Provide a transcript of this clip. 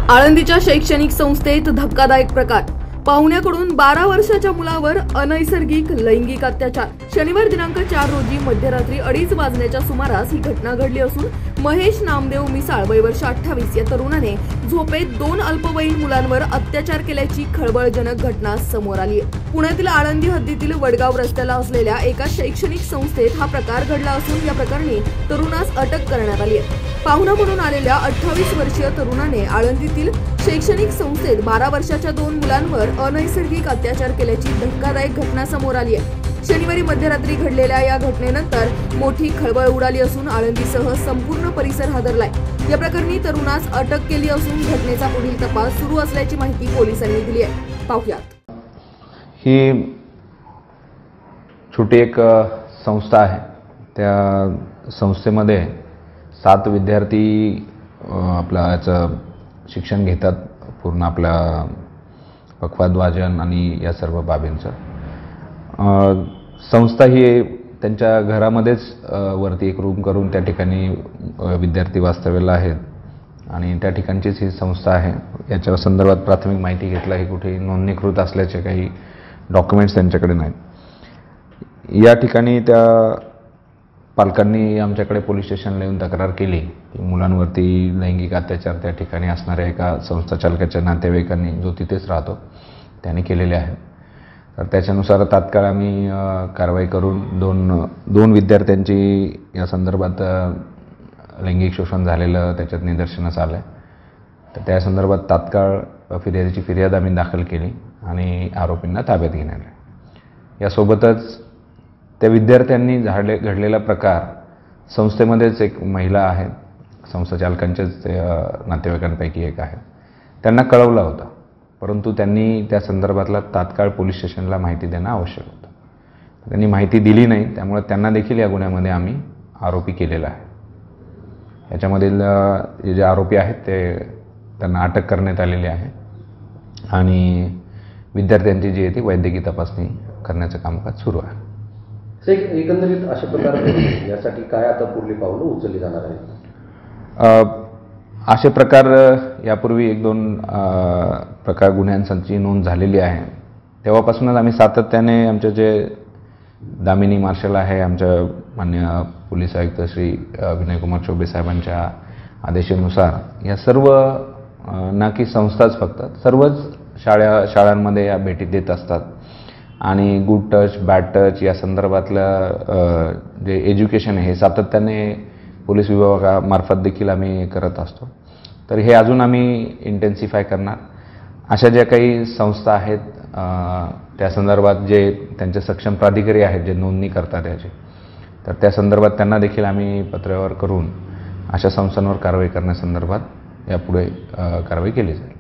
आळंदीच्या शैक्षणिक संस्थेत धक्कादायक प्रकार, पाहुण्याकडून 12 वर्षाच्या मुलावर अनैसर्गिक लैंगिक अत्याचार। शनिवार दिनांक 4 रोजी मध्यरात्री 2:30 वाजण्याच्या सुमारास ही घटना घडली असून महेश नामदेव मिसाळ वय वर्ष 28 या तरुणाने झोपेत 2 अल्पवयीन मुलांवर अत्याचार केल्याची खळबळजनक घटना समोर आली आहे। पुण्यातील आळंदी हद्दीतील वडगाव रस्त्याला असलेल्या एका शैक्षणिक संस्थेत हा प्रकार घडला असून या प्रकरणी तरुणास अटक करण्यात आली आहे। पाहुणा म्हणून आलेल्या 28 वर्षीय तरुणाने आळंदीतील शैक्षणिक संस्थेत 12 वर्षाच्या 2 मुलांवर अनैसर्गिक अत्याचार केल्याची धक्कादायक घटना समोर आली आहे। शनिवारी मध्यरात्री घडलेल्या या घटनेनंतर मोठी खळबळ उडाली असून आळंदीसह संपूर्ण परिसर हादरलाय। या प्रकरणी तरुणास अटक केली असून घटनेचा पुढील तपास सुरू असल्याची माहिती पोलिसांनी दिली आहे। पाहूयात। ही छोटी एक संस्था आहे। त्या संस्थेमध्ये 7 विद्यार्थी आपल्या याचं शिक्षण घेतात, पूर्ण आपल्या पखवाद वाजन आणि या सर्व बाबींचं। संस्था ही त्यांच्या घरामध्येच वरती एक रूम करून त्या ठिकाणी विद्यार्थी वास्तव्याला आहेत आणि त्या ठिकाणचीच ही संस्था आहे। याच्या संदर्भात प्राथमिक माहिती घेतला की कुठेही नोंदणीकृत असल्याचे काही डॉक्युमेंट्स त्यांच्याकडे नाहीत। या ठिकाणी त्या पालकांनी आमच्याकडे पोलीस स्टेशनला येऊन तक्रार केली की मुलांवरती लैंगिक अत्याचार त्या ठिकाणी असणाऱ्या एका संस्था चालकाच्या नातेवाईकांनी, जो तिथेच राहतो, त्याने केलेले आहे। तर त्याच्यानुसार तात्काळ आम्ही कारवाई करून दोन विद्यार्थ्यांची या संदर्भात लैंगिक शोषण झालेलं त्याच्यात निदर्शनास आलं आहे। तर त्या संदर्भात तात्काळ फिर्यादीची फिर्याद आम्ही दाखल केली आणि आरोपींना ताब्यात घेण्यात आले। यासोबतच त्या विद्यार्थ्यांनी घडलेला प्रकार, संस्थेमध्येच एक महिला आहे, संस्था चालकांच्याच नातेवाईकांपैकी एक आहे, त्यांना कळवला होता, परंतु त्यांनी त्या संदर्भातला तात्काळ पोलीस स्टेशनला माहिती देणं आवश्यक होतं। त्यांनी माहिती दिली नाही, त्यामुळे त्यांना देखील या गुन्ह्यामध्ये आम्ही आरोपी केलेला आहे। याच्यामधील जे आरोपी आहेत त्यांना अटक करण्यात आलेली आहे आणि विद्यार्थ्यांची जी आहे ती वैद्यकीय तपासणी करण्याचं कामकाज सुरू आहे। एकंदरीत अशा प्रकारे यासाठी काय आता पुढली पावलं उचलली जाणार आहेत? असे प्रकार यापूर्वी 1-2 प्रकार गुन्ह्यांची नोंद झालेली आहे। तेव्हापासूनच आम्ही सातत्याने आमचे जे दामिनी मार्शल आहे, आमच्या माननीय पोलीस आयुक्त श्री विनयकुमार चौबे साहेबांच्या आदेशानुसार या सर्व ना की संस्थाच फक्त सर्वच शाळांमध्ये या भेटी देत असतात आणि गुड टच, बॅड टच या संदर्भातलं जे एज्युकेशन आहे हे सातत्याने पोलीस विभागामार्फत देखील आम्ही करत असतो। तर हे अजून आम्ही इंटेन्सिफाय करणार। अशा ज्या काही संस्था आहेत त्या संदर्भात जे त्यांचे सक्षम प्राधिकारी आहेत जे नोंदणी करतात याची, तर त्या संदर्भात त्यांना देखील आम्ही पत्रव्यवहार करून अशा संस्थांवर कारवाई करण्यासंदर्भात यापुढे कारवाई केली जाईल।